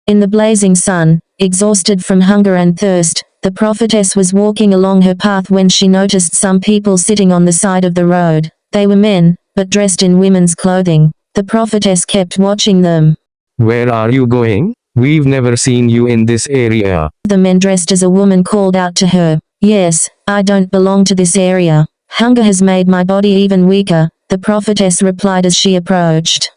In the blazing sun, exhausted from hunger and thirst, the prophetess was walking along her path when she noticed some people sitting on the side of the road. They were men, but dressed in women's clothing. The prophetess kept watching them. Where are you going? We've never seen you in this area. The men dressed as a woman called out to her. Yes, I don't belong to this area. Hunger has made my body even weaker, the prophetess replied as she approached.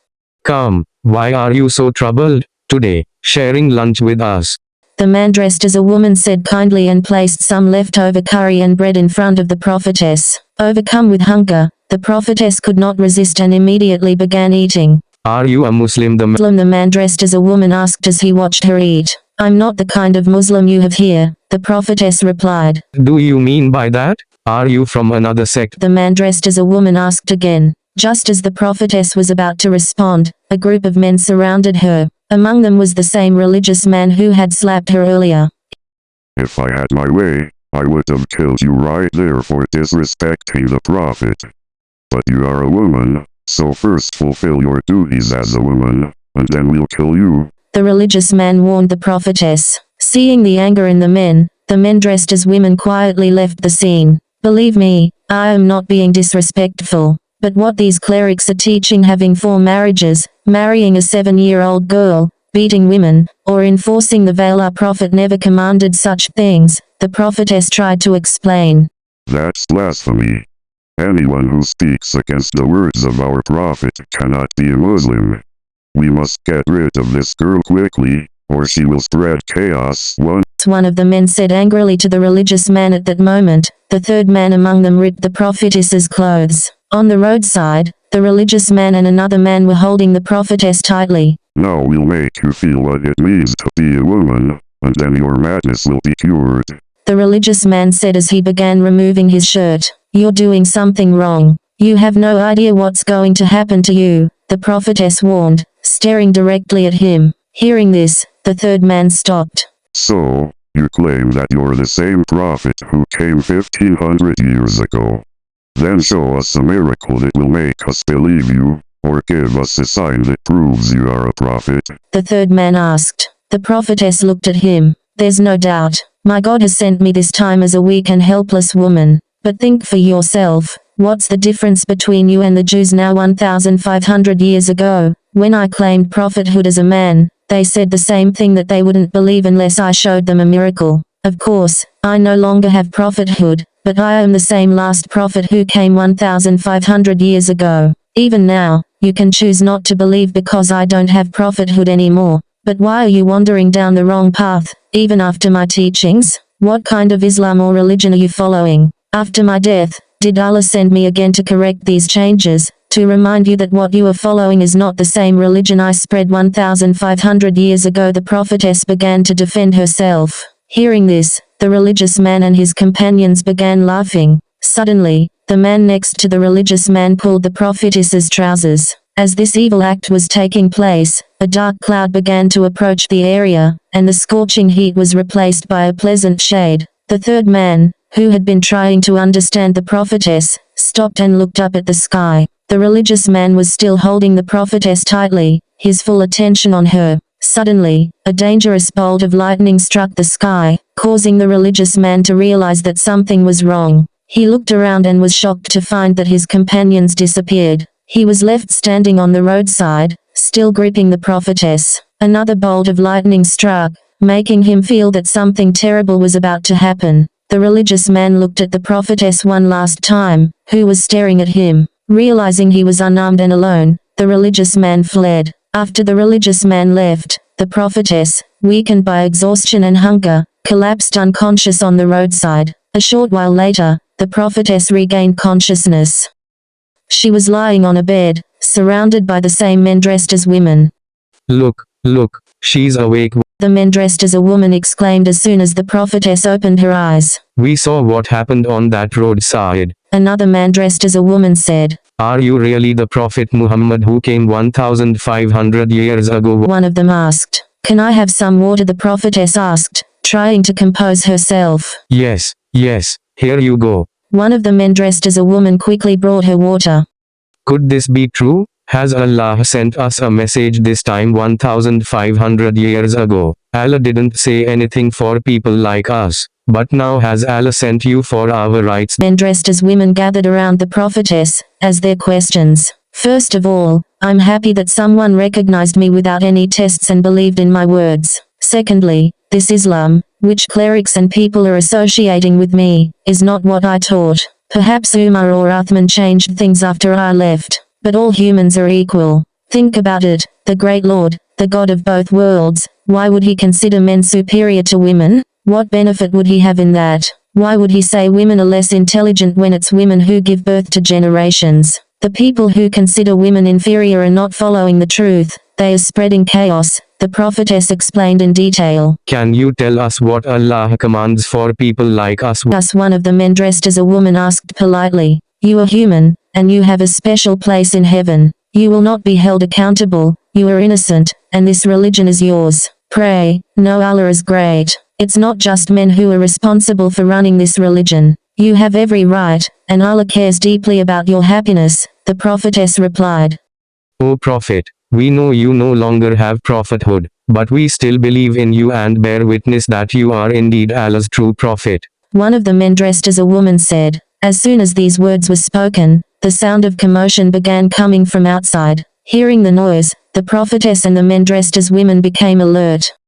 Come, why are you so troubled today, sharing lunch with us? The man dressed as a woman said kindly and placed some leftover curry and bread in front of the prophetess. Overcome with hunger, the prophetess could not resist and immediately began eating. Are you a Muslim? The man dressed as a woman asked as he watched her eat. I'm not the kind of Muslim you have here, the prophetess replied. Do you mean by that? Are you from another sect? The man dressed as a woman asked again. Just as the prophetess was about to respond, a group of men surrounded her. Among them was the same religious man who had slapped her earlier. If I had my way, I would have killed you right there for disrespecting the prophet. But you are a woman, so first fulfill your duties as a woman, and then we'll kill you. The religious man warned the prophetess. Seeing the anger in the men dressed as women quietly left the scene. Believe me, I am not being disrespectful. But what these clerics are teaching, having 4 marriages, marrying a 7-year-old girl, beating women, or enforcing the veil, our prophet never commanded such things, the prophetess tried to explain. That's blasphemy. Anyone who speaks against the words of our prophet cannot be a Muslim. We must get rid of this girl quickly, or she will spread chaos. One of the men said angrily to the religious man at that moment. The third man among them ripped the prophetess's clothes. On the roadside, the religious man and another man were holding the prophetess tightly. Now we'll make you feel what it means to be a woman, and then your madness will be cured. The religious man said as he began removing his shirt. You're doing something wrong. You have no idea what's going to happen to you, the prophetess warned, staring directly at him. Hearing this, the third man stopped. So, you claim that you're the same prophet who came 1500 years ago. Then show us a miracle that will make us believe you, or give us a sign that proves you are a prophet. The third man asked. The prophetess looked at him. There's no doubt. My God has sent me this time as a weak and helpless woman. But think for yourself, what's the difference between you and the Jews now 1,500 years ago? When I claimed prophethood as a man, they said the same thing, that they wouldn't believe unless I showed them a miracle. Of course, I no longer have prophethood, but I am the same last prophet who came 1,500 years ago. Even now, you can choose not to believe because I don't have prophethood anymore. But why are you wandering down the wrong path, even after my teachings? What kind of Islam or religion are you following? After my death, did Allah send me again to correct these changes, to remind you that what you are following is not the same religion I spread 1,500 years ago? The prophetess began to defend herself. Hearing this, the religious man and his companions began laughing. Suddenly, the man next to the religious man pulled the prophetess's trousers. As this evil act was taking place, a dark cloud began to approach the area, and the scorching heat was replaced by a pleasant shade. The third man, who had been trying to understand the prophetess, stopped and looked up at the sky. The religious man was still holding the prophetess tightly, his full attention on her. Suddenly, a dangerous bolt of lightning struck the sky, causing the religious man to realize that something was wrong. He looked around and was shocked to find that his companions disappeared. He was left standing on the roadside, still gripping the prophetess. Another bolt of lightning struck, making him feel that something terrible was about to happen. The religious man looked at the prophetess one last time, who was staring at him. Realizing he was unarmed and alone, the religious man fled. After the religious man left, the prophetess, weakened by exhaustion and hunger, collapsed unconscious on the roadside. A short while later, the prophetess regained consciousness. She was lying on a bed, surrounded by the same men dressed as women. Look, she's awake. The men dressed as a woman exclaimed as soon as the prophetess opened her eyes. We saw what happened on that roadside. Another man dressed as a woman said. Are you really the Prophet Muhammad who came 1,500 years ago? One of them asked. Can I have some water? The prophetess asked, trying to compose herself. Yes, here you go. One of the men dressed as a woman quickly brought her water. Could this be true? Has Allah sent us a message this time 1500 years ago? Allah didn't say anything for people like us, but now has Allah sent you for our rights? Men dressed as women gathered around the prophetess, as their questions. First of all, I'm happy that someone recognized me without any tests and believed in my words. Secondly, this Islam, which clerics and people are associating with me, is not what I taught. Perhaps Umar or Uthman changed things after I left, but all humans are equal. Think about it, the great Lord, the God of both worlds, why would he consider men superior to women? What benefit would he have in that? Why would he say women are less intelligent when it's women who give birth to generations? The people who consider women inferior are not following the truth, they are spreading chaos, the prophetess explained in detail. Can you tell us what Allah commands for people like us? One of the men dressed as a woman asked politely. You are human, and you have a special place in heaven. You will not be held accountable, you are innocent, and this religion is yours. Pray, know Allah is great. It's not just men who are responsible for running this religion. You have every right, and Allah cares deeply about your happiness, the prophetess replied. O Prophet, we know you no longer have prophethood, but we still believe in you and bear witness that you are indeed Allah's true prophet. One of the men dressed as a woman said. As soon as these words were spoken, the sound of commotion began coming from outside. Hearing the noise, the prophetess and the men dressed as women became alert.